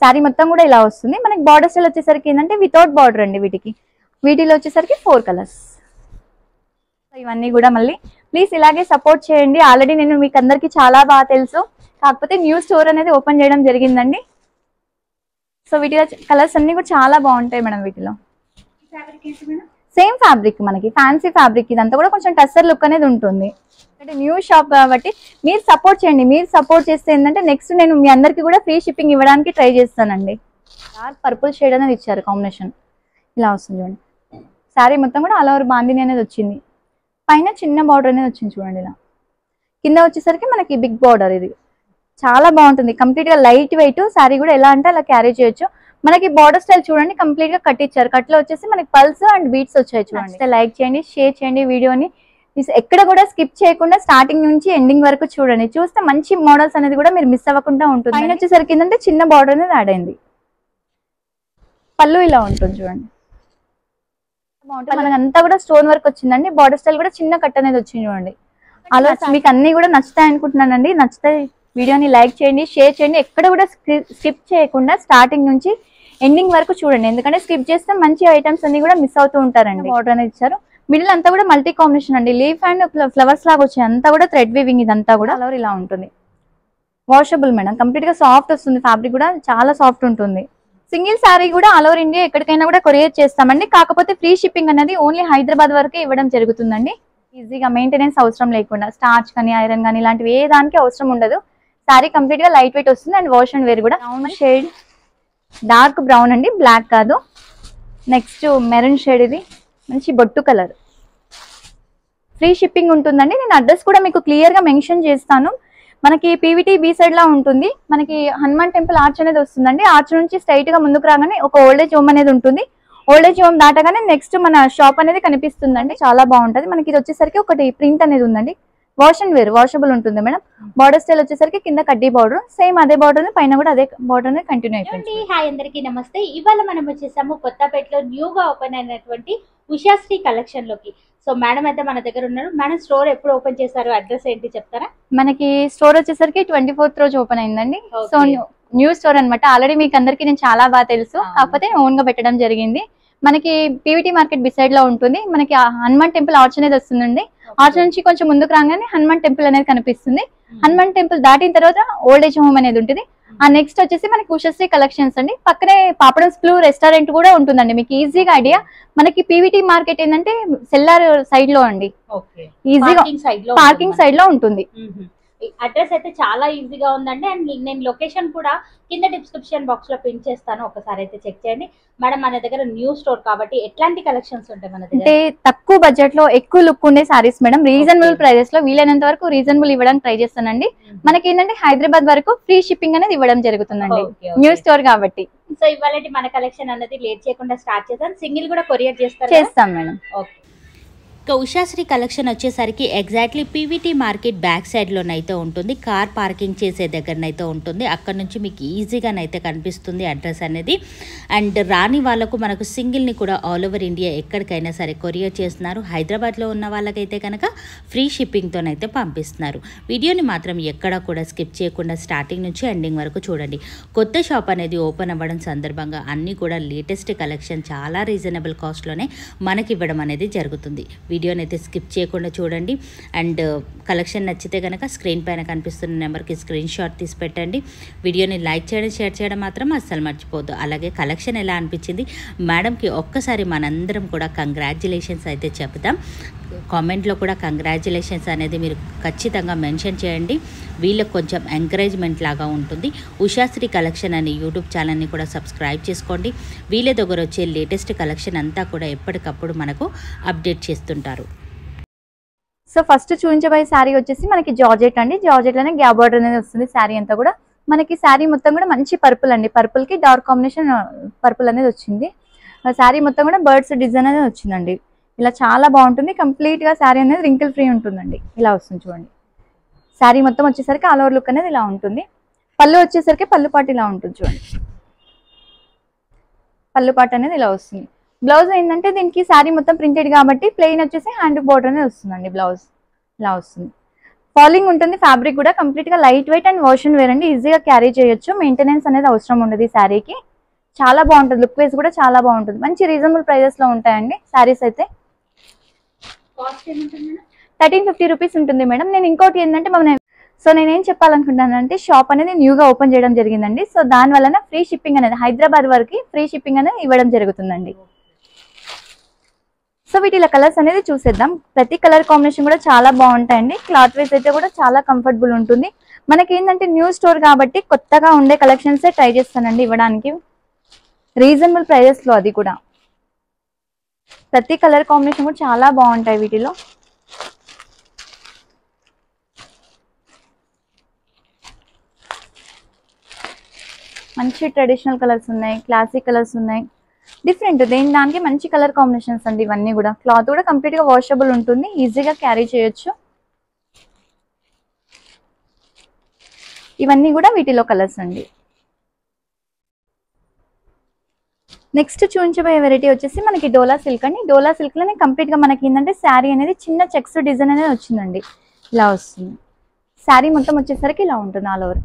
శారీ మొత్తం కూడా ఇలా వస్తుంది. మనకి బార్డర్ స్టైల్ వచ్చేసరికి ఏంటంటే వితౌట్ బార్డర్ అండి. వీటిలో వచ్చేసరికి 4 కలర్స్. ఇవన్నీ కూడా మళ్ళీ ప్లీజ్ ఇలాగే సపోర్ట్ చేయండి. ఆల్రెడీ నేను మీకు అందరికి చాలా బాగా తెలుసు, కాకపోతే న్యూ స్టోర్ అనేది ఓపెన్ చేయడం జరిగిందండి. సో వీటిలో కలర్స్ అన్ని కూడా చాలా బాగుంటాయి మేడం. వీటిలో సేమ్ ఫ్యాబ్రిక్, మనకి ఫ్యాన్సీ ఫ్యాబ్రిక్, ఇదంతా కూడా కొంచెం టస్సర్ లుక్ అనేది ఉంటుంది. అంటే న్యూ షాప్ కాబట్టి మీరు సపోర్ట్ చేయండి. మీరు సపోర్ట్ చేస్తే ఏంటంటే నెక్స్ట్ నేను మీ అందరికి కూడా ఫ్రీ షిప్పింగ్ ఇవ్వడానికి ట్రై చేస్తానండి. డార్క్ పర్పుల్ షేడ్ అనేది ఇచ్చారు కాంబినేషన్, ఇలా వస్తుంది చూడండి. శారీ మొత్తం కూడా ఆల్ ఓవర్ బాందిని అనేది వచ్చింది. పైన చిన్న బార్డర్ అనేది వచ్చింది చూడండి. ఇలా కింద వచ్చేసరికి మనకి బిగ్ బార్డర్. ఇది చాలా బాగుంటుంది. కంప్లీట్ గా లైట్ వెయిట్ శారీ కూడా ఎలా అంటే అలా క్యారీ చేయొచ్చు. మనకి బార్డర్ స్టైల్ చూడండి, కంప్లీట్ గా కట్ ఇచ్చారు. కట్ లో వచ్చేసి మనకి పల్స్ అండ్ బీట్స్ వచ్చాయి చూడండి. లైక్ చేయండి, షేర్ చేయండి వీడియోని. ఎక్కడ కూడా స్కిప్ చేయకుండా స్టార్టింగ్ నుంచి ఎండింగ్ వరకు చూడండి. చూస్తే మంచి మోడల్స్ అనేది కూడా మీరు మిస్ అవ్వకుండా ఉంటుంది. పైన వచ్చేసరికి ఏంటంటే చిన్న బార్డర్ అనేది యాడ్ అయింది. పళ్ళు ఇలా ఉంటుంది చూడండి, మనకి అంతా కూడా స్టోన్ వర్క్ వచ్చిందండి. బార్డర్ స్టైల్ కూడా చిన్న కట్ అనేది వచ్చింది చూడండి. అలా మీకు అన్ని కూడా నచ్చుతాయి అనుకుంటున్నానండి. నచ్చితే వీడియోని లైక్ చేయండి, షేర్ చేయండి. ఎక్కడ కూడా స్కిప్ చేయకుండా స్టార్టింగ్ నుంచి ఎండింగ్ వరకు చూడండి. ఎందుకంటే స్కిప్ చేస్తే మంచి ఐటమ్స్ అన్ని కూడా మిస్ అవుతూ ఉంటారండి. బార్డర్ అనేది ఇచ్చారు. మిడిల్ అంతా కూడా మల్టీ కాంబినేషన్ అండి. లీఫ్ అండ్ ఫ్లవర్స్ లాగా వచ్చాయి. అంతా కూడా థ్రెడ్ వీవింగ్. ఇదంతా కూడా కలర్ ఇలా ఉంటుంది. వాషబుల్ మేడం, కంప్లీట్ గా సాఫ్ట్ వస్తుంది. ఫ్యాబ్రిక్ కూడా చాలా సాఫ్ట్ ఉంటుంది. సింగిల్ శారీ కూడా ఆల్ ఓవర్ ఇండియా ఎక్కడికైనా కూడా కొరియర్ చేస్తామండి. కాకపోతే ఫ్రీ షిప్పింగ్ అనేది ఓన్లీ హైదరాబాద్ వరకే ఇవ్వడం జరుగుతుందండి. ఈజీగా మెయింటెనెన్స్ అవసరం లేకుండా స్టార్చ్ కానీ ఐరన్ కానీ ఇలాంటివి ఏ దానికి అవసరం ఉండదు. శారీ కంప్లీట్ గా లైట్ వెయిట్ వస్తుంది అండ్ వాష్ అండ్ వేర్ కూడా. బ్రౌన్ షేడ్, డార్క్ బ్రౌన్ అండి, బ్లాక్ కాదు. నెక్స్ట్ మెరూన్ షేడ్, ఇది మంచి బొట్టు కలర్. ఫ్రీ షిప్పింగ్ ఉంటుందండి. నేను అడ్రస్ కూడా మీకు క్లియర్ గా మెన్షన్ చేస్తాను. మనకి పీవీటీ బీ సైడ్ లా ఉంటుంది. మనకి హనుమాన్ టెంపుల్ ఆర్చ్ అనేది వస్తుందండి. ఆర్చ్ నుంచి స్ట్రైట్ గా ముందుకు రాగానే ఒక ఓల్డేజ్ హోమ్ అనేది ఉంటుంది. ఓల్డేజ్ హోమ్ దాటగానే నెక్స్ట్ మన షాప్ అనేది కనిపిస్తుందండి. చాలా బాగుంటది. మనకి ఇది వచ్చేసరికి ఒకటి ప్రింట్ అనేది ఉందండి. వాష్ అండ్ వేర్, వాషబుల్ ఉంటుంది మేడం. బార్డర్ స్టైల్ వచ్చేసరికి కింద కడ్డీ బార్డర్, సేమ్ అదే బార్డర్, పైన కూడా అదే బార్డర్ అనేది కంటిన్యూ అయిపోయింది. హాయ్ అందరికీ నమస్తే. ఇవాళ మనం వచ్చేసాము కొత్తపేటలో న్యూగా ఓపెన్ అయినటువంటి ఉషాశ్రీ కలెక్షన్ లోకి. సో మేడం అయితే మన దగ్గర ఉన్నారు. మేడం స్టోర్ ఎప్పుడు ఓపెన్ చేశారు, అడ్రస్ ఏంటి చెప్తారా? మనకి స్టోర్ వచ్చేసరికి 24th రోజు ఓపెన్ అయిందండి. సో న్యూ స్టోర్ అనమాట. ఆల్రెడీ మీకు అందరికి నేను చాలా బాగా తెలుసు, కాకపోతే ఓన్ గా పెట్టడం జరిగింది. మనకి పీవీటీ మార్కెట్ బిసైడ్ లో ఉంటుంది. మనకి హనుమాన్ టెంపుల్ ఆర్చ్ అనేది వస్తుందండి. ఆర్చ్ నుంచి కొంచెం ముందుకు రాగానే హనుమాన్ టెంపుల్ అనేది కనిపిస్తుంది. హనుమాన్ టెంపుల్ దాటిన తర్వాత ఓల్డేజ్ హోమ్ అనేది ఉంటుంది. ఆ నెక్స్ట్ వచ్చేసి మనకి ఉషశ్రీ కలెక్షన్స్ అండి. పక్కనే పాపడమ్స్ బ్లూ రెస్టారెంట్ కూడా ఉంటుందండి. మీకు ఈజీగా ఐడియా. మనకి పీవీటీ మార్కెట్ ఏంటంటే సెల్లార్ సైడ్ లో అండి. ఈజీగా పార్కింగ్ సైడ్ లో ఉంటుంది. అడ్రస్ అయితే చాలా ఈజీగా ఉందండి. అండ్ నేను లొకేషన్ కూడా కింద డిస్క్రిప్షన్ బాక్స్ లో పిన్ చేస్తాను, ఒకసారి అయితే చెక్ చేయండి. మేడం మన దగ్గర న్యూ స్టోర్ కాబట్టి ఎట్లాంటి కలెక్షన్స్ ఉంటాయి మన దగ్గర? అంటే తక్కువ బడ్జెట్ లో ఎక్కువ లుక్ ఉండే సారీస్ మేడం. రీజనబుల్ ప్రైజెస్ లో వీలైనంత వరకు రీజనబుల్ ఇవ్వడానికి ట్రై చేస్తానండి. మనకి ఏంటంటే హైదరాబాద్ వరకు ఫ్రీ షిప్పింగ్ అనేది ఇవ్వడం జరుగుతుందండి, న్యూ స్టోర్ కాబట్టి. సో ఇవాళ మన కలెక్షన్ అనేది లేట్ చేయకుండా స్టార్ట్ చేద్దాం. సింగిల్ కూడా కొరియర్ చేస్తాం మేడం. ఓకే. ఇక ఉషాశ్రీ కలెక్షన్ వచ్చేసరికి ఎగ్జాక్ట్లీ పీవీటీ మార్కెట్ బ్యాక్ సైడ్లోనైతే ఉంటుంది. కార్ పార్కింగ్ చేసే దగ్గరనైతే ఉంటుంది. అక్కడ నుంచి మీకు ఈజీగానైతే కనిపిస్తుంది అడ్రస్ అనేది. అండ్ రాని వాళ్ళకు మనకు సింగిల్ని కూడా ఆల్ ఓవర్ ఇండియా ఎక్కడికైనా సరే కొరియర్ చేస్తున్నారు. హైదరాబాద్లో ఉన్న వాళ్ళకైతే కనుక ఫ్రీ షిప్పింగ్తోనైతే పంపిస్తున్నారు. వీడియోని మాత్రం ఎక్కడా కూడా స్కిప్ చేయకుండా స్టార్టింగ్ నుంచి ఎండింగ్ వరకు చూడండి. కొత్త షాప్ అనేది ఓపెన్ అవ్వడం సందర్భంగా అన్నీ కూడా లేటెస్ట్ కలెక్షన్ చాలా రీజనబుల్ కాస్ట్లోనే మనకి ఇవ్వడం అనేది జరుగుతుంది. వీడియోని అయితే స్కిప్ చేయకుండా చూడండి. అండ్ కలెక్షన్ నచ్చితే కనుక స్క్రీన్ పైన కనిపిస్తున్న నెంబర్కి స్క్రీన్ షాట్ తీసి పెట్టండి. వీడియోని లైక్ చేయడం, షేర్ చేయడం మాత్రం అస్సలు మర్చిపోద్దు. అలాగే కలెక్షన్ ఎలా అనిపించింది మేడంకి ఒక్కసారి మనందరం కూడా కంగ్రాచ్యులేషన్స్ అయితే చెప్తాం. కామెంట్లో కూడా కంగ్రాచ్యులేషన్స్ అనేది మీరు ఖచ్చితంగా మెన్షన్ చేయండి. వీళ్ళకి కొంచెం ఎంకరేజ్మెంట్ లాగా ఉంటుంది. ఉషాశ్రీ కలెక్షన్ అనే యూట్యూబ్ ఛానల్ని కూడా సబ్స్క్రైబ్ చేసుకోండి. వీళ్ళ దగ్గర వచ్చే లేటెస్ట్ కలెక్షన్ అంతా కూడా ఎప్పటికప్పుడు మనకు అప్డేట్ చేస్తుంటారు. సో ఫస్ట్ చూపించబోయే శారీ వచ్చేసి మనకి జార్జెట్ అండి. జార్జెట్ లోనే గ్యాప్ బార్డర్ అనేది వస్తుంది. శారీ అంతా కూడా మనకి శారీ మొత్తం కూడా మంచి పర్పుల్ అండి. పర్పుల్ కి డార్క్ కాంబినేషన్ పర్పుల్ అనేది వచ్చింది. శారీ మొత్తం కూడా బర్డ్స్ డిజైన్ అనేది వచ్చిందండి. ఇలా చాలా బాగుంటుంది. కంప్లీట్ గా శారీ అనేది రింకిల్ ఫ్రీ ఉంటుందండి. ఇలా వస్తుంది చూడండి. శారీ మొత్తం వచ్చేసరికి ఆల్ ఓవర్ లుక్ అనేది ఇలా ఉంటుంది. పళ్ళు వచ్చేసరికి పళ్ళు పాటు ఇలా ఉంటుంది చూడండి. పళ్ళు పాటు అనేది ఇలా వస్తుంది. బ్లౌజ్ ఏంటంటే దీనికి శారీ మొత్తం ప్రింటెడ్ కాబట్టి ప్లెయిన్ వచ్చేసి హ్యాండ్ బోర్డర్ అనేది వస్తుందండి. బ్లౌజ్ ఇలా వస్తుంది. ఫాలింగ్ ఉంటుంది, ఫ్యాబ్రిక్ కూడా కంప్లీట్ గా light weight and wash and wear అండి, ఈజీగా క్యారీ చేయొచ్చు, మెయింటెనెన్స్ అనేది అవసరం ఉండదు ఈ శారీకి. చాలా బాగుంటుంది, లుక్ వైజ్ కూడా చాలా బాగుంటుంది, మంచి రీజనబుల్ ప్రైజెస్ లో ఉంటాయండి శారీస్ అయితే. 1350 రూపీస్ ఉంటుంది మేడం. నేను ఇంకోటి ఏంటంటే సో నేనేం చెప్పాలనుకుంటున్నానంటే షాప్ అనేది న్యూగా ఓపెన్ చేయడం జరిగిందండి. సో దాని వలన ఫ్రీ షిప్పింగ్ అనేది హైదరాబాద్ వరకు ఫ్రీ షిప్పింగ్ అనేది ఇవ్వడం జరుగుతుందండి. సో వీటిలో కలర్స్ అనేది చూసేద్దాం. ప్రతి కలర్ కాంబినేషన్ కూడా చాలా బాగుంటాయండి. క్లాత్ వైజ్ అయితే కూడా చాలా కంఫర్టబుల్ ఉంటుంది. మనకి ఏంటంటే న్యూ స్టోర్ కాబట్టి కొత్తగా ఉండే కలెక్షన్సే ట్రై చేస్తానండి ఇవ్వడానికి, రీజనబుల్ ప్రైజెస్ లో, అది కూడా ప్రతి కలర్ కాంబినేషన్ కూడా చాలా బాగుంటాయి వీటిలో. మంచి ట్రెడిషనల్ కలర్స్ ఉన్నాయి, క్లాసిక్ కలర్స్ ఉన్నాయి, డిఫరెంట్ దేని దానికి మంచి కలర్ కాంబినేషన్స్ అండి ఇవన్నీ కూడా. క్లాత్ కూడా కంప్లీట్ గా వాషబుల్ ఉంటుంది, ఈజీగా క్యారీ చేయొచ్చు. ఇవన్నీ కూడా వీటిలో కలర్స్ అండి. నెక్స్ట్ చూపించబోయే వెరైటీ వచ్చేసి మనకి డోలా సిల్క్ అండి. డోలా సిల్క్ లోనే కంప్లీట్ గా మనకి ఏంటంటే శారీ అనేది చిన్న చెక్స్ డిజైన్ అనేది వచ్చిందండి, ఇలా వస్తుంది. శారీ మొత్తం వచ్చేసరికి ఇలా ఉంటుంది, ఆల్ ఓవర్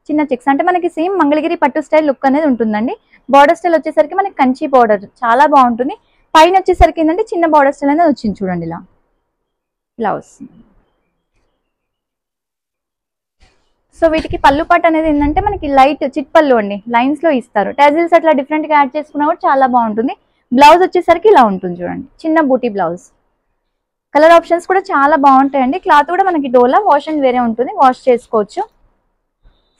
చిన్న చెక్స్, అంటే మనకి సేమ్ మంగళగిరి పట్టు స్టైల్ లుక్ అనేది ఉంటుందండి. బార్డర్ స్టైల్ వచ్చేసరికి మనకి కంచి బార్డర్ చాలా బాగుంటుంది. పైన వచ్చేసరికి ఏంటంటే చిన్న బార్డర్ స్టైల్ అనేది వచ్చింది చూడండి, ఇలా వస్తుంది. సో వీటికి పళ్ళు పాట అనేది ఏంటంటే మనకి లైట్ చిట్ పళ్ళు అండి, లైన్స్ లో ఇస్తారు. టాజిల్స్ అట్లా డిఫరెంట్ గా యాడ్ చేసుకున్నా కూడా చాలా బాగుంటుంది. బ్లౌజ్ వచ్చేసరికి ఇలా ఉంటుంది చూడండి, చిన్న బూటీ బ్లౌజ్. కలర్ ఆప్షన్స్ కూడా చాలా బాగుంటాయండి. క్లాత్ కూడా మనకి డోలా వాష్ అండ్ వేరే ఉంటుంది, వాష్ చేసుకోవచ్చు.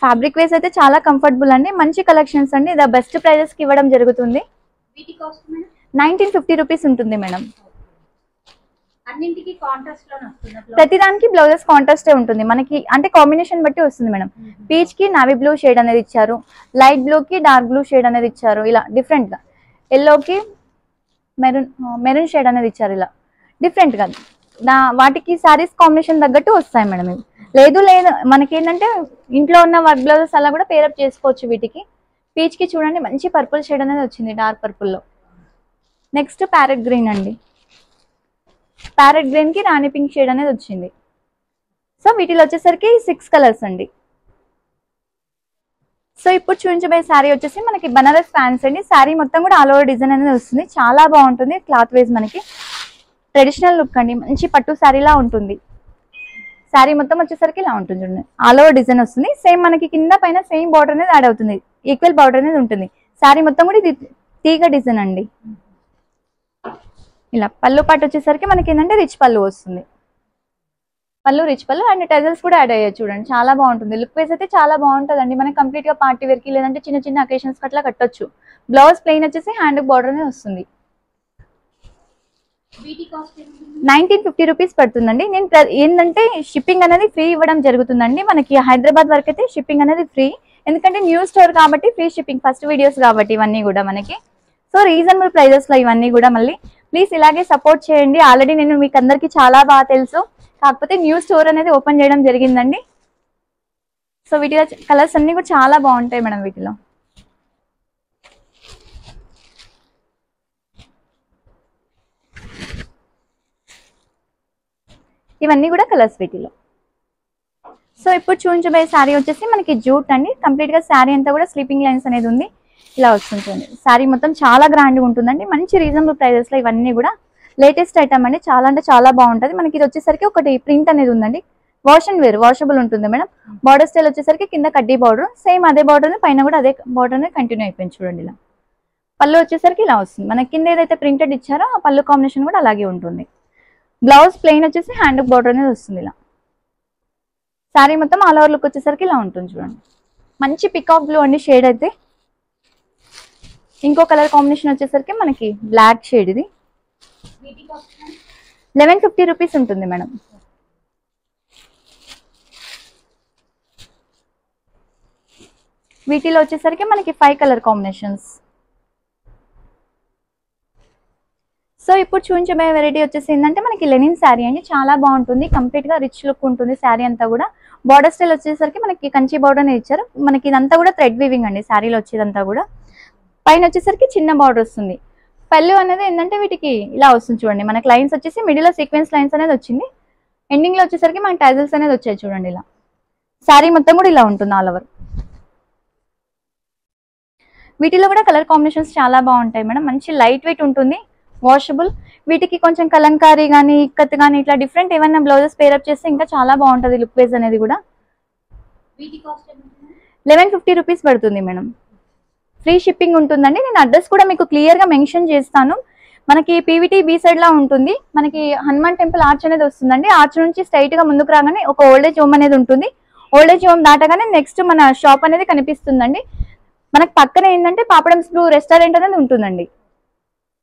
ఫ్యాబ్రిక్ వేస్ అయితే చాలా కంఫర్టబుల్ అండి, మంచి కలెక్షన్స్ అండి. ఇది బెస్ట్ ప్రైజెస్ కి ఇవ్వడం జరుగుతుంది. 1950 రూపీస్ ఉంటుంది మేడం. అన్నింటికి కాంట్రాస్ట్ లోనే వస్తుంది, ప్రతిదానికి బ్లౌజెస్ కాంట్రాస్టే ఉంటుంది మనకి, అంటే కాంబినేషన్ బట్టి వస్తుంది మేడం. పీచ్ కి నావీ బ్లూ షేడ్ అనేది ఇచ్చారు, లైట్ బ్లూ కి డార్క్ బ్లూ షేడ్ అనేది ఇచ్చారు, ఇలా డిఫరెంట్ గా. ఎల్లోకి మెరూన్ షేడ్ అనేది ఇచ్చారు, ఇలా డిఫరెంట్ గా. వాటికి శారీస్ కాంబినేషన్ తగ్గట్టు వస్తాయి మేడం ఇవి. లేదు మనకి ఏంటంటే ఇంట్లో ఉన్న వర్క్ బ్లౌజెస్ అలా కూడా పేరప్ చేసుకోవచ్చు వీటికి. పీచ్ కి చూడండి మంచి పర్పుల్ షేడ్ అనేది వచ్చింది, డార్క్ పర్పుల్ లో. నెక్స్ట్ ప్యారెట్ గ్రీన్ అండి, ప్యారెట్ గ్రీన్ కి రాణి పింక్ షేడ్ అనేది వచ్చింది. సో వీటిలో వచ్చేసరికి 6 కలర్స్ అండి. సో ఇప్పుడు చూపించబోయే శారీ వచ్చేసి మనకి బనారస్ ఫ్యాన్స్ అండి. శారీ మొత్తం కూడా ఆల్ ఓవర్ డిజైన్ అనేది వస్తుంది, చాలా బాగుంటుంది. క్లాత్ వైజ్ మనకి ట్రెడిషనల్ లుక్ అండి, మంచి పట్టు శారీలా ఉంటుంది. శారీ మొత్తం వచ్చేసరికి ఇలా ఉంటుంది చూడండి, ఆల్ ఓవర్ డిజైన్ వస్తుంది. సేమ్ మనకి కింద పైన సేమ్ బార్డర్ అనేది యాడ్ అవుతుంది, ఈక్వల్ బార్డర్ అనేది ఉంటుంది. శారీ మొత్తం కూడా ఇది తీగ డిజైన్ అండి. ఇలా పళ్ళు పాటు వచ్చేసరికి మనకి ఏంటంటే రిచ్ పళ్ళు వస్తుంది, పళ్ళు రిచ్ పళ్ళు అండ్ టెజల్స్ కూడా యాడ్ అయ్యాయి చూడండి, చాలా బాగుంటుంది. లుక్ వైజ్ అయితే చాలా బాగుంటుంది అండి. మనకి కంప్లీట్ గా పార్టీ వేర్ కి లేదంటే చిన్న చిన్న అకేషన్స్ అట్లా కట్టొచ్చు. బ్లౌజ్ ప్లెయిన్ వచ్చేసి హ్యాండ్ బార్డర్ అనేది వస్తుంది. 1950 రూపీస్ పడుతుందండి. నేను ఏంటంటే షిప్పింగ్ అనేది ఫ్రీ ఇవ్వడం జరుగుతుందండి. మనకి హైదరాబాద్ వరకు అయితే షిప్పింగ్ అనేది ఫ్రీ, ఎందుకంటే న్యూ స్టోర్ కాబట్టి ఫ్రీ షిప్పింగ్, ఫస్ట్ వీడియోస్ కాబట్టి ఇవన్నీ కూడా మనకి. సో రీజనబుల్ ప్రైజెస్ లో ఇవన్నీ కూడా. మళ్ళీ ప్లీజ్ ఇలాగే సపోర్ట్ చేయండి. ఆల్రెడీ నేను మీకు అందరికి చాలా బాగా తెలుసు, కాకపోతే న్యూ స్టోర్ అనేది ఓపెన్ చేయడం జరిగిందండి. సో వీటిలో కలర్స్ అన్ని కూడా చాలా బాగుంటాయి మేడం వీటిలో. ఇవన్నీ కూడా కలర్స్ వీటిలో. సో ఇప్పుడు చూపించబోయే శారీ వచ్చేసి మనకి జూట్ అండి. కంప్లీట్ గా శారీ అంతా కూడా స్లీపింగ్ లైన్స్ అనేది ఉంది, ఇలా వస్తుంది. శారీ మొత్తం చాలా గ్రాండ్ ఉంటుందండి, మంచి రీజనబుల్ ప్రైజెస్ లో ఇవన్నీ కూడా. లేటెస్ట్ ఐటమ్ అండి, చాలా అంటే చాలా బాగుంటుంది. మనకి ఇది వచ్చేసరికి ఒకటి ప్రింట్ అనేది ఉందండి, వాష్ అండ్ వేర్ వాషబుల్ ఉంటుంది మేడం. బార్డర్ స్టైల్ వచ్చేసరికి కింద కడ్డీ బార్డర్, సేమ్ అదే బార్డర్ పైన కూడా అదే బార్డర్ అనేది కంటిన్యూ అయిపోయింది చూడండి. ఇలా పళ్ళు వచ్చేసరికి ఇలా వస్తుంది. మనకి కింద ఏదైతే ప్రింటెడ్ ఇచ్చారో ఆ పళ్ళు కాంబినేషన్ కూడా అలాగే ఉంటుంది. బ్లౌజ్ ప్లెయిన్ వచ్చేసి హ్యాండ్ బార్డర్ అనేది వస్తుంది. ఇలా శారీ మొత్తం ఆల్ ఓవర్ లుక్ వచ్చేసరికి ఇలా ఉంటుంది చూడండి, మంచి పికాక్ బ్లూ అండి షేడ్ అయితే. ఇంకో కలర్ కాంబినేషన్ వచ్చేసరికి మనకి బ్లాక్ షేడ్, ఇది 1150 రూపీస్ ఉంటుంది మేడం. వీటిలో వచ్చేసరికి మనకి 5 కలర్ కాంబినేషన్స్. సో ఇప్పుడు చూపించబోయే వెరైటీ వచ్చేసి ఏంటంటే మనకి లెనిన్ శారీ అండి, చాలా బాగుంటుంది. కంప్లీట్ గా రిచ్ లుక్ ఉంటుంది శారీ అంతా కూడా. బార్డర్ స్టైల్ వచ్చేసరికి మనకి కంచి బార్డర్ అనేది ఇచ్చారు. మనకి ఇదంతా కూడా థ్రెడ్ వీవింగ్ అండి శారీలో వచ్చేదంతా కూడా. పైన వచ్చేసరికి చిన్న బార్డర్ వస్తుంది. పళ్ళు అనేది ఏంటంటే వీటికి ఇలా వస్తుంది చూడండి, మనకి లైన్స్ వచ్చేసి మిడిల్ లో సీక్వెన్స్ లైన్స్ అనేది వచ్చింది. ఎండింగ్ లో వచ్చేసరికి మనకి టైజల్స్ అనేది వచ్చాయి చూడండి. ఇలా శారీ మొత్తం కూడా ఇలా ఉంటుంది ఆల్ ఓవర్. వీటిలో కూడా కలర్ కాంబినేషన్స్ చాలా బాగుంటాయి మేడం. మంచి లైట్ వెయిట్ ఉంటుంది, వాషబుల్. వీటికి కొంచెం కలంకారీ కానీ ఇక్కత్ కానీ ఇట్లా డిఫరెంట్ ఏమైనా బ్లౌజెస్ పేరప్ చేస్తే ఇంకా చాలా బాగుంటుంది లుక్ వైజ్ అనేది కూడా. 1150 రూపీస్ పడుతుంది మేడం. ఫ్రీ షిప్పింగ్ ఉంటుందండి. నేను అడ్రస్ కూడా మీకు క్లియర్ గా మెన్షన్ చేస్తాను. మనకి పీవీటీ బీ సైడ్ లా ఉంటుంది. మనకి హనుమాన్ టెంపుల్ ఆర్చ్ అనేది వస్తుందండి. ఆర్చ్ నుంచి స్ట్రైట్ గా ముందుకు రాగానే ఒక ఓల్డేజ్ హోమ్ అనేది ఉంటుంది. ఓల్డేజ్ హోమ్ దాటగానే నెక్స్ట్ మన షాప్ అనేది కనిపిస్తుందండి. మనకి పక్కన ఏంటంటే పాపడమ్స్ బ్లూ రెస్టారెంట్ అనేది ఉంటుందండి.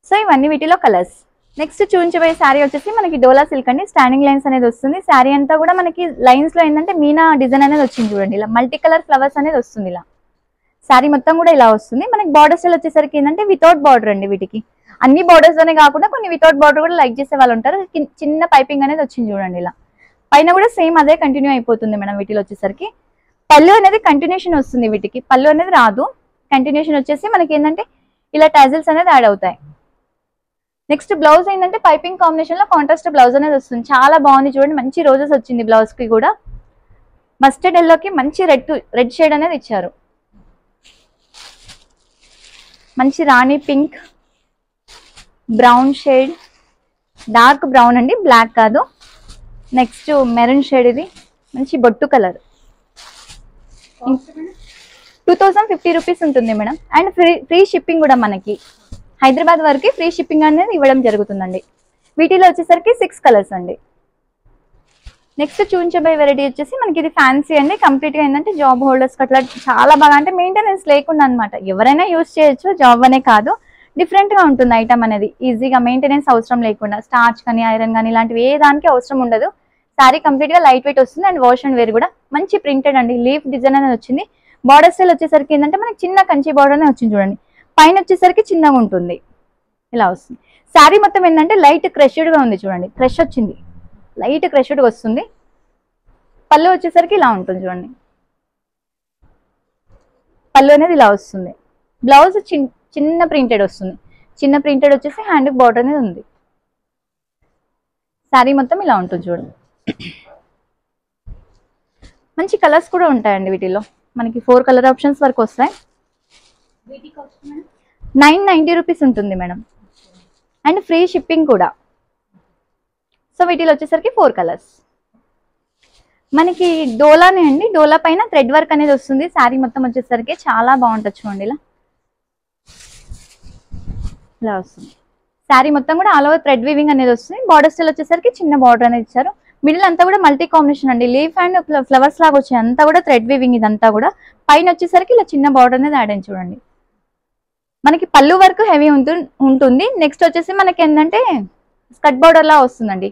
సో ఇవన్నీ వీటిలో కలర్స్. నెక్స్ట్ చూపించబోయే శారీ వచ్చేసి మనకి డోలా సిల్క్ అండి. స్టాండింగ్ లైన్స్ అనేది వస్తుంది. శారీ అంతా కూడా మనకి లైన్స్ లో ఏంటంటే మీనా డిజైన్ అనేది వచ్చింది చూడండి. ఇలా మల్టీ కలర్ ఫ్లవర్స్ అనేది వస్తుంది. ఇలా శారీ మొత్తం కూడా ఇలా వస్తుంది. మనకి బార్డర్ స్టైల్ వచ్చేసరికి ఏంటంటే వితౌట్ బార్డర్ అండి. వీటికి అన్ని బార్డర్స్ అనే కాకుండా కొన్ని వితౌట్ బార్డర్ కూడా లైక్ చేసే వాళ్ళు ఉంటారు. చిన్న పైపింగ్ అనేది వచ్చింది చూడండి. ఇలా పైన కూడా సేమ్ అదే కంటిన్యూ అయిపోతుంది మేడం. వీటిలో వచ్చేసరికి పళ్ళు అనేది కంటిన్యూషన్ వస్తుంది. వీటికి పళ్ళు అనేది రాదు, కంటిన్యూషన్ వచ్చేసి మనకి ఏంటంటే ఇలా టాజిల్స్ అనేది యాడ్ అవుతాయి. నెక్స్ట్ బ్లౌజ్ ఏంటంటే పైపింగ్ కాంబినేషన్ లో కాంట్రాస్ట్ బ్లౌజ్ అనేది వస్తుంది. చాలా బాగుంది చూడండి. మంచి రోజెస్ వచ్చింది బ్లౌజ్ కి కూడా. మస్టర్డ్ ఎల్లోకి మంచి రెడ్ షేడ్ అనేది ఇచ్చారు. మంచి రాణి pink, brown shade, dark brown అండి, బ్లాక్ కాదు. నెక్స్ట్ మెరూన్ షేడ్, ఇది మంచి బొట్టు కలర్. 2050 రూపీస్ ఉంటుంది మేడం. అండ్ ఫ్రీ షిప్పింగ్ కూడా మనకి హైదరాబాద్ వరకు ఫ్రీ షిప్పింగ్ అనేది ఇవ్వడం జరుగుతుందండి. వీటిలో వచ్చేసరికి 6 కలర్స్ అండి. నెక్స్ట్ చూపించబోయే వెరైటీ వచ్చేసి మనకి ఇది ఫ్యాన్సీ అండి. కంప్లీట్ గా ఏంటంటే జాబ్ హోల్డర్స్ అట్లా చాలా బాగా, అంటే మెయింటెనెన్స్ లేకుండా అనమాట. ఎవరైనా యూజ్ చేయొచ్చు, జాబ్ అనే కాదు. డిఫరెంట్ గా ఉంటుంది ఐటమ్ అనేది. ఈజీగా మెయింటెనెన్స్ అవసరం లేకుండా, స్టార్చ్ కానీ ఐరన్ కానీ ఇలాంటివి ఏ దానికి అవసరం ఉండదు. శారీ కంప్లీట్ గా లైట్ వెయిట్ వస్తుంది. అండ్ వాష్ అండ్ వేర్ కూడా మంచి ప్రింటెడ్ అండి. లీఫ్ డిజైన్ అనేది వచ్చింది. బార్డర్ స్టైల్ వచ్చేసరికి ఏంటంటే మనకి చిన్న కంచి బార్డర్ అనేది వచ్చింది చూడండి. పైన వచ్చేసరికి చిన్నగా ఉంటుంది, ఇలా వస్తుంది. శారీ మొత్తం ఏంటంటే లైట్ క్రష్డ్ గా ఉంది చూడండి. క్రష్ వచ్చింది, లైట్ క్రష్డ్ గా వస్తుంది. పళ్ళు వచ్చేసరికి ఇలా ఉంటుంది చూడండి. పళ్ళు అనేది ఇలా వస్తుంది. బ్లౌజ్ చిన్న ప్రింటెడ్ వస్తుంది. చిన్న ప్రింటెడ్ వచ్చేసి హ్యాండ్ బార్డర్ అనేది ఉంది. శారీ మొత్తం ఇలా ఉంటుంది చూడండి. మంచి కలర్స్ కూడా ఉంటాయండి వీటిలో. మనకి 4 కలర్ ఆప్షన్స్ వరకు వస్తాయి. 990 రూపీస్ ఉంటుంది మేడం. అండ్ ఫ్రీ షిప్పింగ్ కూడా. సో వీటిలో వచ్చేసరికి 4 కలర్స్. మనకి డోలానే అండి. డోలా పైన థ్రెడ్ వర్క్ అనేది వస్తుంది. శారీ మొత్తం వచ్చేసరికి చాలా బాగుంటుంది చూడండి. ఇలా వస్తుంది. శారీ మొత్తం కూడా ఆల్ ఓవర్ థ్రెడ్ వీవింగ్ అనేది వస్తుంది. బార్డర్ స్టైల్ వచ్చేసరికి చిన్న బార్డర్ అనేది ఇచ్చారు. మిడిల్ అంతా కూడా మల్టీ కాంబినేషన్ అండి. లీఫ్ అండ్ ఫ్లవర్స్ లాగా వచ్చాయి. అంతా కూడా థ్రెడ్ వీవింగ్ ఇదంతా కూడా. పైన వచ్చేసరికి ఇలా చిన్న బార్డర్ అనేది యాడ్ అయింది చూడండి. మనకి పళ్ళు వరకు హెవీ ఉంటుంది. నెక్స్ట్ వచ్చేసి మనకి ఏంటంటే స్కర్ట్ బార్డర్ లా వస్తుందండి.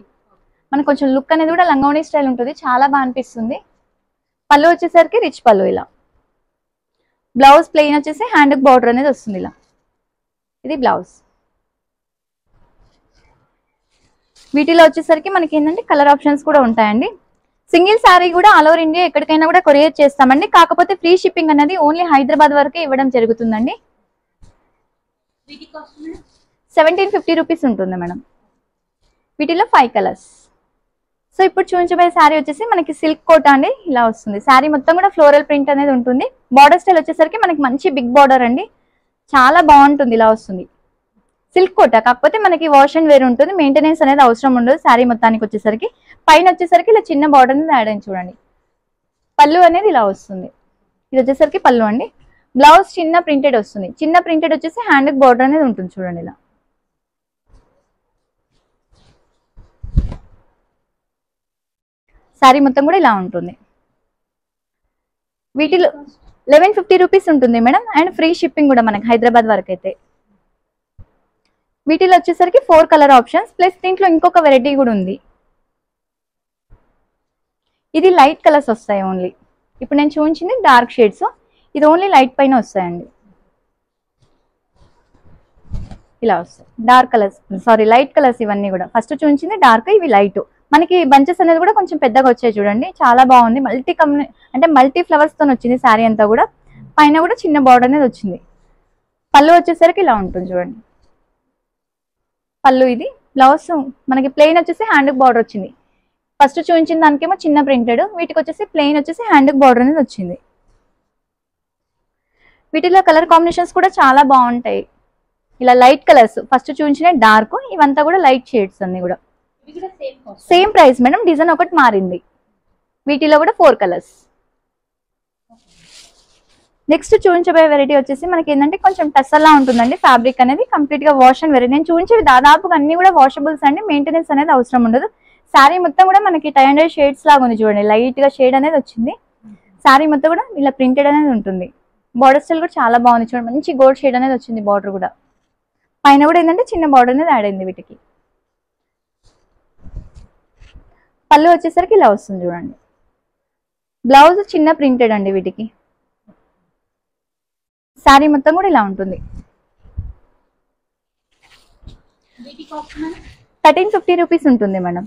మనకు కొంచెం లుక్ అనేది కూడా లంగోని స్టైల్ ఉంటుంది. చాలా బాగా అనిపిస్తుంది. పళ్ళు వచ్చేసరికి రిచ్ పళ్ళు. ఇలా బ్లౌజ్ ప్లెయిన్ వచ్చేసి హ్యాండ్ బార్డర్ అనేది వస్తుంది. ఇలా ఇది బ్లౌజ్. వీటిలో వచ్చేసరికి మనకి ఏంటంటే కలర్ ఆప్షన్స్ కూడా ఉంటాయండి. సింగిల్ శారీ కూడా ఆల్ ఓవర్ ఇండియా ఎక్కడికైనా కూడా కొరియర్ చేస్తామండి. కాకపోతే ఫ్రీ షిప్పింగ్ అనేది ఓన్లీ హైదరాబాద్ వరకే ఇవ్వడం జరుగుతుందండి. 1750 రూపీస్ ఉంటుంది మేడం. వీటిలో 5 కలర్స్. సో ఇప్పుడు చూపించబోయే శారీ వచ్చేసి మనకి సిల్క్ కోట అండి. ఇలా వస్తుంది. శారీ మొత్తం కూడా ఫ్లోరల్ ప్రింట్ అనేది ఉంటుంది. బార్డర్ స్టైల్ వచ్చేసరికి మనకి మంచి బిగ్ బార్డర్ అండి. చాలా బాగుంటుంది. ఇలా వస్తుంది సిల్క్ కోట. కాకపోతే మనకి వాష్ అండ్ వేర్ ఉంటుంది. మెయింటెనెన్స్ అనేది అవసరం ఉండదు. శారీ మొత్తానికి వచ్చేసరికి పైన వచ్చేసరికి ఇలా చిన్న బార్డర్ అనేది యాడ్ అయింది చూడండి. పళ్ళు అనేది ఇలా వస్తుంది. ఇది వచ్చేసరికి పళ్ళు అండి. బ్లౌజ్ చిన్న ప్రింటెడ్ వస్తుంది. చిన్న ప్రింటెడ్ వచ్చేసి హ్యాండ్ బార్డర్ అనేది ఉంటుంది చూడండి. ఇలా శారీ మొత్తం కూడా ఇలా ఉంటుంది. వీటిలో 1150 రూపీస్ ఉంటుంది మేడం. అండ్ ఫ్రీ షిప్పింగ్ కూడా మనకి హైదరాబాద్ వరకు అయితే. వీటిలో వచ్చేసరికి 4 కలర్ ఆప్షన్స్ ప్లస్ దీంట్లో ఇంకొక వెరైటీ కూడా ఉంది. ఇది లైట్ కలర్స్ వస్తాయి ఓన్లీ. ఇప్పుడు నేను చూపించింది డార్క్ షేడ్స్. ఇది ఓన్లీ లైట్ పైన వస్తాయండి. ఇలా వస్తాయి dark colours, sorry light colours. ఇవన్నీ కూడా ఫస్ట్ చూపించింది డార్క్, ఇవి లైట్. మనకి బంచెస్ అనేది కూడా కొంచెం పెద్దగా వచ్చాయి చూడండి. చాలా బాగుంది. అంటే మల్టీ ఫ్లవర్స్ తో వచ్చింది శారీ అంతా కూడా. పైన కూడా చిన్న బార్డర్ అనేది వచ్చింది. పళ్ళు వచ్చేసరికి ఇలా ఉంటుంది చూడండి. పళ్ళు ఇది. బ్లౌజ్ మనకి ప్లెయిన్ వచ్చేసి హ్యాండ్ బార్డర్ వచ్చింది. ఫస్ట్ చూపించిన దానికేమో చిన్న ప్రింటెడ్, వీటికి వచ్చేసి ప్లెయిన్ వచ్చేసి హ్యాండ్ బార్డర్ అనేది వచ్చింది. వీటిలో కలర్ కాంబినేషన్స్ కూడా చాలా బాగుంటాయి. ఇలా లైట్ కలర్స్, ఫస్ట్ చూపించిన డార్క్, ఇవంతా కూడా లైట్ షేడ్స్ అన్ని కూడా సేమ్ ప్రైస్ మేడం. డిజైన్ ఒకటి మారింది. వీటిలో కూడా 4 కలర్స్. నెక్స్ట్ చూపించబోయే వెరైటీ వచ్చేసి మనకి ఏంటంటే కొంచెం టస్సల్లా ఉంటుందండి. ఫ్యాబ్రిక్ అనేది కంప్లీట్ గా వాష్ అండ్ వెరైటీ. నేను చూపించేవి దాదాపుగా అన్ని కూడా వాషబుల్స్ అండి. మెయింటెనెన్స్ అనేది అవసరం ఉండదు. శారీ మొత్తం కూడా మనకి 300 షేడ్స్ లాగా ఉంది చూడండి. లైట్ గా షేడ్ అనేది వచ్చింది. శారీ మొత్తం కూడా ఇలా ప్రింటెడ్ అనేది ఉంటుంది. బార్డర్ స్టైల్ కూడా చాలా బాగుంది చూడండి. మంచి గోల్డ్ షేడ్ అనేది వచ్చింది. బార్డర్ కూడా పైన కూడా ఏంటంటే చిన్న బార్డర్ అనేది యాడ్ అయింది వీటికి. పళ్ళు వచ్చేసరికి ఇలా వస్తుంది చూడండి. బ్లౌజ్ చిన్న ప్రింటెడ్ అండి వీటికి. శారీ మొత్తం కూడా ఇలా ఉంటుంది. 1350 రూపీస్ ఉంటుంది మేడం.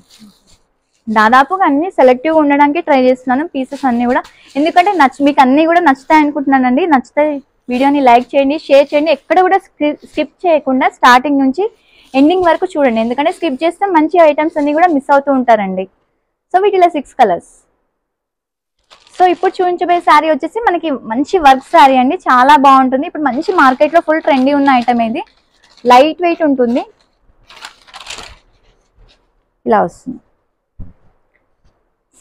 దాదాపుగా అన్ని సెలెక్టివ్ ఉండడానికి ట్రై చేస్తున్నాను పీసెస్ అన్ని కూడా. ఎందుకంటే మీకు అన్ని కూడా నచ్చుతాయి అనుకుంటున్నానండి. నచ్చితే వీడియోని లైక్ చేయండి, షేర్ చేయండి. ఎక్కడ కూడా స్కిప్ చేయకుండా స్టార్టింగ్ నుంచి ఎండింగ్ వరకు చూడండి. ఎందుకంటే స్కిప్ చేస్తే మంచి ఐటమ్స్ అన్ని కూడా మిస్ అవుతూ ఉంటారండి. సో వీటిలో 6 కలర్స్. సో ఇప్పుడు చూపించబోయే శారీ వచ్చేసి మనకి మంచి వర్క్ శారీ అండి. చాలా బాగుంటుంది. ఇప్పుడు మంచి మార్కెట్ లో ఫుల్ ట్రెండీ ఉన్న ఐటమ్ ఇది. లైట్ వెయిట్ ఉంటుంది. ఇలా వస్తుంది.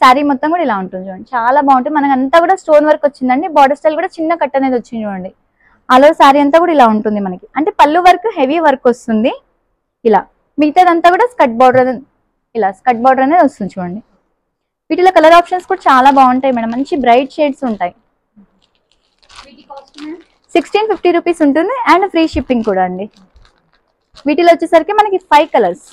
శారీ మొత్తం కూడా ఇలా ఉంటుంది చూడండి. చాలా బాగుంటుంది. మనకి అంతా కూడా స్టోన్ వర్క్ వచ్చిందండి. బార్డర్ స్టైల్ కూడా చిన్న కట్ అనేది వచ్చింది చూడండి. అలా శారీ అంతా కూడా ఇలా ఉంటుంది మనకి. అంటే పళ్ళు వర్క్ హెవీ వర్క్ వస్తుంది. ఇలా మిగతాదంతా కూడా స్కర్ట్ బార్డర్, ఇలా స్కర్ట్ బార్డర్ అనేది వస్తుంది చూడండి. వీటిలో కలర్ ఆప్షన్స్ కూడా చాలా బాగుంటాయి మేడం. మంచి బ్రైట్ షేడ్స్ ఉంటాయి. 1650 రూపీస్ ఉంటుంది అండ్ ఫ్రీ షిప్పింగ్ కూడా అండి. వీటిలో వచ్చేసరికి మనకి 5 కలర్స్.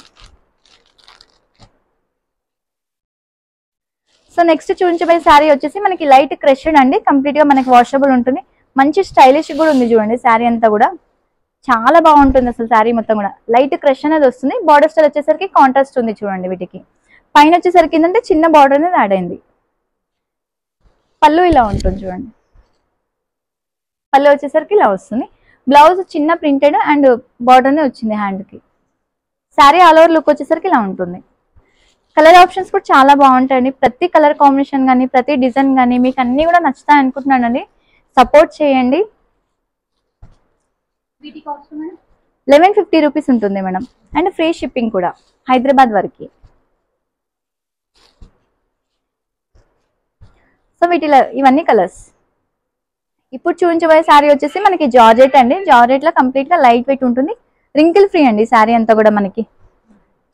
సో నెక్స్ట్ చూపించబోయే శారీ వచ్చేసి మనకి లైట్ క్రష్డ్ అండి. కంప్లీట్ గా మనకి వాషబుల్ ఉంటుంది. మంచి స్టైలిష్ కూడా ఉంది చూడండి. శారీ అంతా కూడా చాలా బాగుంటుంది. అసలు శారీ మొత్తం కూడా లైట్ క్రష్ అనేది వస్తుంది. బార్డర్ స్టైల్ వచ్చేసరికి కాంట్రాస్ట్ ఉంది చూడండి. వీటికి పైన వచ్చేసరికి ఏంటంటే చిన్న బార్డర్ అనేది యాడ్ అయింది. పళ్ళు ఇలా ఉంటుంది చూడండి. పళ్ళు వచ్చేసరికి ఇలా వస్తుంది. బ్లౌజ్ చిన్న ప్రింటెడ్ అండ్ బార్డర్ అనేది వచ్చింది హ్యాండ్ కి. శారీ ఆల్ ఓవర్ లుక్ వచ్చేసరికి ఇలా ఉంటుంది. కలర్ ఆప్షన్స్ కూడా చాలా బాగుంటాయండి. ప్రతి కలర్ కాంబినేషన్ కానీ ప్రతి డిజైన్ కానీ మీకు అన్ని కూడా నచ్చుతాయి అనుకుంటున్నానండి. సపోర్ట్ చేయండి. 1150 రూపీస్ ఉంటుంది మేడం అండ్ ఫ్రీ షిప్పింగ్ కూడా హైదరాబాద్ వరకు. సో వీటిలో ఇవన్నీ కలర్స్. ఇప్పుడు చూపించబోయే శారీ వచ్చేసి మనకి జార్జెట్ అండి. జార్జెట్ లో కంప్లీట్ గా లైట్ వెయిట్ ఉంటుంది. రింకిల్ ఫ్రీ అండి శారీ అంతా కూడా మనకి.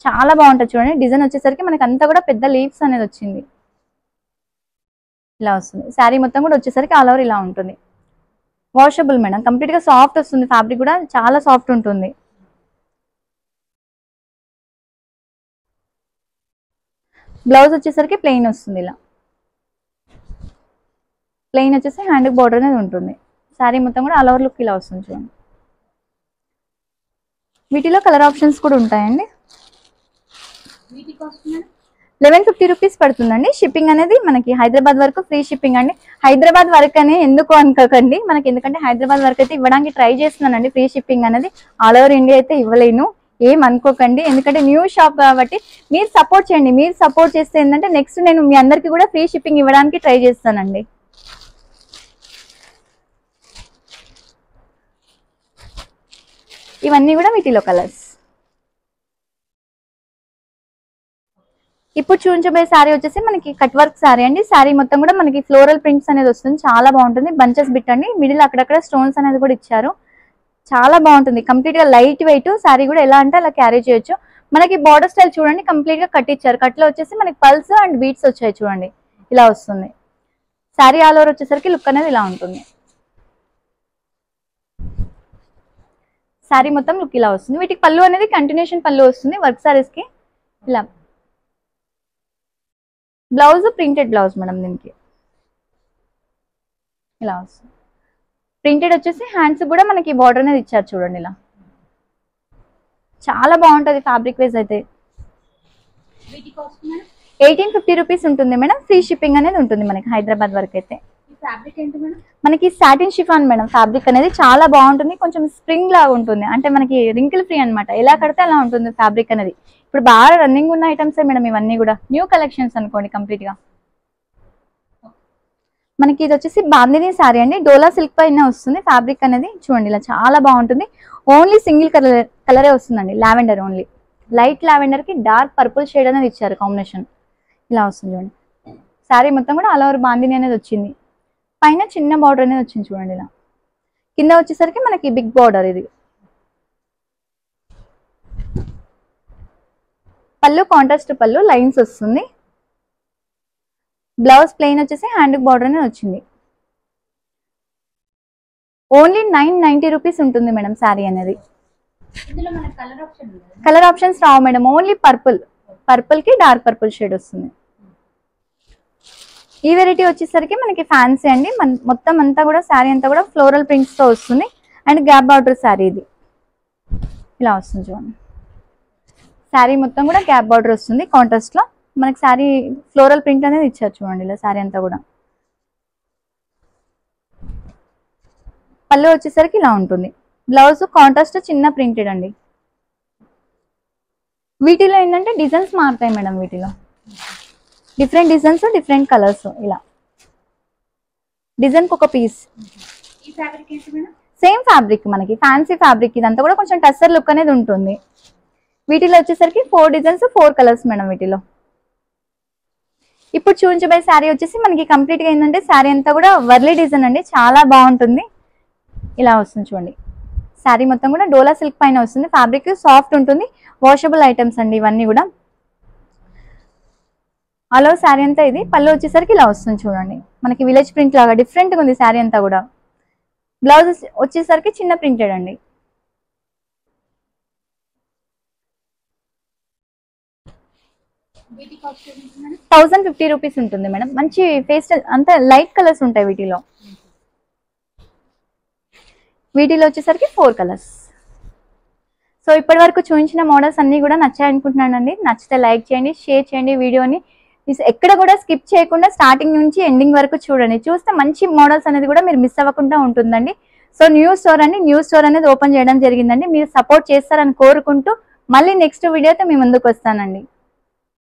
చాలా బాగుంటుంది చూడండి. డిజైన్ వచ్చేసరికి మనకి అంతా కూడా పెద్ద లీవ్స్ అనేది వచ్చింది. ఇలా వస్తుంది. శారీ మొత్తం కూడా వచ్చేసరికి ఆల్ ఓవర్ ఇలా ఉంటుంది. Washable madam. కంప్లీట్ గా సాఫ్ట్ వస్తుంది. ఫ్యాబ్రిక్ కూడా చాలా సాఫ్ట్ ఉంటుంది. బ్లౌజ్ వచ్చేసరికి ప్లెయిన్ వస్తుంది. ఇలా ప్లెయిన్ వచ్చేసి హ్యాండ్ బార్డర్ అనేది ఉంటుంది. శారీ మొత్తం కూడా ఆల్ ఓవర్ లుక్ ఇలా వస్తుంది చూడండి. వీటిలో కలర్ ఆప్షన్స్ కూడా ఉంటాయండి. 1150 రూపీస్ పడుతుందండి. షిప్పింగ్ అనేది మనకి హైదరాబాద్ వరకు ఫ్రీ షిప్పింగ్ అండి. హైదరాబాద్ వరకు అని ఎందుకు అనుకోకండి మనకి. ఎందుకంటే హైదరాబాద్ వరకు అయితే ఇవ్వడానికి ట్రై చేస్తున్నానండి. ఫ్రీ షిప్పింగ్ అనేది ఆల్ ఓవర్ ఇండియా అయితే ఇవ్వలేను. ఏం అనుకోకండి. ఎందుకంటే న్యూ షాప్ కాబట్టి మీరు సపోర్ట్ చేయండి. మీరు సపోర్ట్ చేస్తే ఏంటంటే నెక్స్ట్ నేను మీ అందరికీ కూడా ఫ్రీ షిప్పింగ్ ఇవ్వడానికి ట్రై చేస్తానండి. ఇవన్నీ కూడా వీటిలో కలర్స్. ఇప్పుడు చూపించబోయే శారీ వచ్చేసి మనకి కట్ వర్క్ శారీ అండి. శారీ మొత్తం కూడా మనకి ఫ్లోరల్ ప్రింట్స్ అనేది వస్తుంది. చాలా బాగుంటుంది. బంచెస్ బిట్ అండి. మిడిల్ అక్కడక్కడ స్టోన్స్ అనేది కూడా ఇచ్చారు. చాలా బాగుంటుంది. కంప్లీట్ గా లైట్ వెయిట్. శారీ కూడా ఎలా అంటే అలా క్యారీ చేయొచ్చు. మనకి బార్డర్ స్టైల్ చూడండి. కంప్లీట్ గా కట్ ఇచ్చారు. కట్ లో వచ్చేసి మనకి పల్స్ అండ్ బీట్స్ వచ్చాయి చూడండి. ఇలా వస్తుంది. శారీ ఆల్ ఓవర్ వచ్చేసరికి లుక్ అనేది ఇలా ఉంటుంది. శారీ మొత్తం లుక్ ఇలా వస్తుంది. వీటికి పళ్ళు అనేది కంటిన్యూషన్ పళ్ళు వస్తుంది వర్క్ శారీస్ కి. ఇలా బ్లౌజ్ ప్రింటెడ్ బ్లౌజ్ మేడం. దీనికి ఇలా వస్తుంది. ప్రింటెడ్ వచ్చేసి హ్యాండ్స్ కూడా మనకి బార్డర్ అనేది ఇచ్చారు చూడండి. ఇలా చాలా బాగుంటుంది ఫ్యాబ్రిక్ వైజ్ అయితే. 1850 రూపీస్ ఉంటుంది మేడం. ఫ్రీ షిప్పింగ్ అనేది ఉంటుంది మనకి హైదరాబాద్ వరకు అయితే. ఫ్యాబ్రిక్ ఏంటి మేడం? మనకి సాటిన్ షిఫాన్ మేడం ఫ్యాబ్రిక్ అనేది చాలా బాగుంటుంది, కొంచెం స్ప్రింగ్ లాగా ఉంటుంది, అంటే మనకి రింకిల్ ఫ్రీ అన్నమాట, ఎలా కడితే అలా ఉంటుంది ఫ్యాబ్రిక్ అనేది. ఇప్పుడు బాగా రన్నింగ్ ఉన్న ఐటమ్స్ మేడం ఇవన్నీ కూడా, న్యూ కలెక్షన్స్ అనుకోండి కంప్లీట్ గా. మనకి ఇది వచ్చేసి బాందిని శారీ అండి, డోలా సిల్క్ పైన వస్తుంది ఫ్యాబ్రిక్ అనేది. చూడండి ఇలా చాలా బాగుంటుంది, ఓన్లీ సింగిల్ కలరే వస్తుందండి, లావెండర్ ఓన్లీ. లైట్ లావెండర్ కి డార్క్ పర్పుల్ షేడ్ అనేది ఇచ్చారు కాంబినేషన్, ఇలా వస్తుంది చూడండి. శారీ మొత్తం కూడా ఆల్ ఓవర్ బాందిని అనేది వచ్చింది, పైన చిన్న బార్డర్ అనేది వచ్చింది చూడండి ఇలా. కింద వచ్చేసరికి మనకి బిగ్ బార్డర్ ఇది. పళ్ళు కాంట్రాస్ట్ పళ్ళు, లైన్స్ వస్తుంది. బ్లౌజ్ ప్లెయిన్ వచ్చేసి హ్యాండ్ బార్డర్ అనేది వచ్చింది. ఓన్లీ 990 రూపీస్ ఉంటుంది మేడం శారీ అనేది. ఇందులో మనకి కలర్ ఆప్షన్స్ రావు మేడం, ఓన్లీ పర్పుల్ కి డార్క్ పర్పుల్ షేడ్ వస్తుంది. ఈ వెరైటీ వచ్చేసరికి మనకి ఫ్యాన్సీ అండి, మొత్తం అంతా కూడా శారీ అంతా కూడా ఫ్లోరల్ ప్రింట్స్ తో వస్తుంది, అండ్ గ్యాప్ బార్డర్ శారీ ఇది, ఇలా వస్తుంది చూడండి. శారీ మొత్తం కూడా గ్యాప్ బార్డర్ వస్తుంది కాంట్రాస్ట్ లో, మనకి శారీ ఫ్లోరల్ ప్రింట్ అనేది ఇచ్చారు చూడండి ఇలా శారీ అంతా కూడా. పళ్ళు వచ్చేసరికి ఇలా ఉంటుంది, బ్లౌజ్ కాంట్రాస్ట్ చిన్న ప్రింటెడ్ అండి. వీటిలో ఏంటంటే డిజైన్స్ మారుతాయి మేడం, వీటిలో డిఫరెంట్ డిజైన్స్ డిఫరెంట్ కలర్స్, ఇలా డిజైన్ ఒక పీస్. ఈ ఫ్యాబ్రిక్ ఏంటి మేడం? సేమ్ ఫ్యాబ్రిక్, మనకి ఫ్యాన్సీ ఫ్యాబ్రిక్, ఇదంతా కూడా కొంచెం టస్సర్ లుక్ అనేది ఉంటుంది. వీటిలో వచ్చేసరికి 4 డిజైన్స్ 4 కలర్స్ మేడం వీటిలో. ఇప్పుడు చూపించబోయే శారీ వచ్చేసి మనకి కంప్లీట్ గా ఏంటంటే శారీ అంతా కూడా వర్లీ డిజైన్ అండి, చాలా బాగుంటుంది, ఇలా వస్తుంది చూడండి. శారీ మొత్తం కూడా డోలా సిల్క్ పైన వస్తుంది, ఫ్యాబ్రిక్ సాఫ్ట్ ఉంటుంది, వాషబుల్ ఐటమ్స్ అండి ఇవన్నీ కూడా. అలా శారీ అంతా ఇది. పళ్ళు వచ్చేసరికి ఇలా వస్తుంది చూడండి, మనకి విలేజ్ ప్రింట్ లాగా డిఫరెంట్ గా ఉంది శారీ అంతా కూడా. బ్లౌజ్ వచ్చేసరికి చిన్న ప్రింటెడ్ అండి. వీటి కాస్ట్ ఏంటి మేడం? 1050 రూపీస్ ఉంటుంది మేడం. మంచి పేస్టల్ అంతా లైట్ కలర్స్ ఉంటాయి వీటిలో. వీటిలో వచ్చేసరికి 4 కలర్స్. సో ఇప్పటి వరకు చూపించిన మోడల్స్ అన్ని కూడా నచ్చాయనుకుంటున్నానండి. నచ్చితే లైక్ చేయండి, షేర్ చేయండి, వీడియోని ఎక్కడ కూడా స్కిప్ చేయకుండా స్టార్టింగ్ నుంచి ఎండింగ్ వరకు చూడండి. చూస్తే మంచి మోడల్స్ అనేది కూడా మీరు మిస్ అవ్వకుండా ఉంటుందండి. సో న్యూ స్టోర్ అండి, న్యూ స్టోర్ అనేది ఓపెన్ చేయడం జరిగిందండి. మీరు సపోర్ట్ చేస్తారని కోరుకుంటూ మళ్ళీ నెక్స్ట్ వీడియోతో మీ ముందుకు వస్తానండి.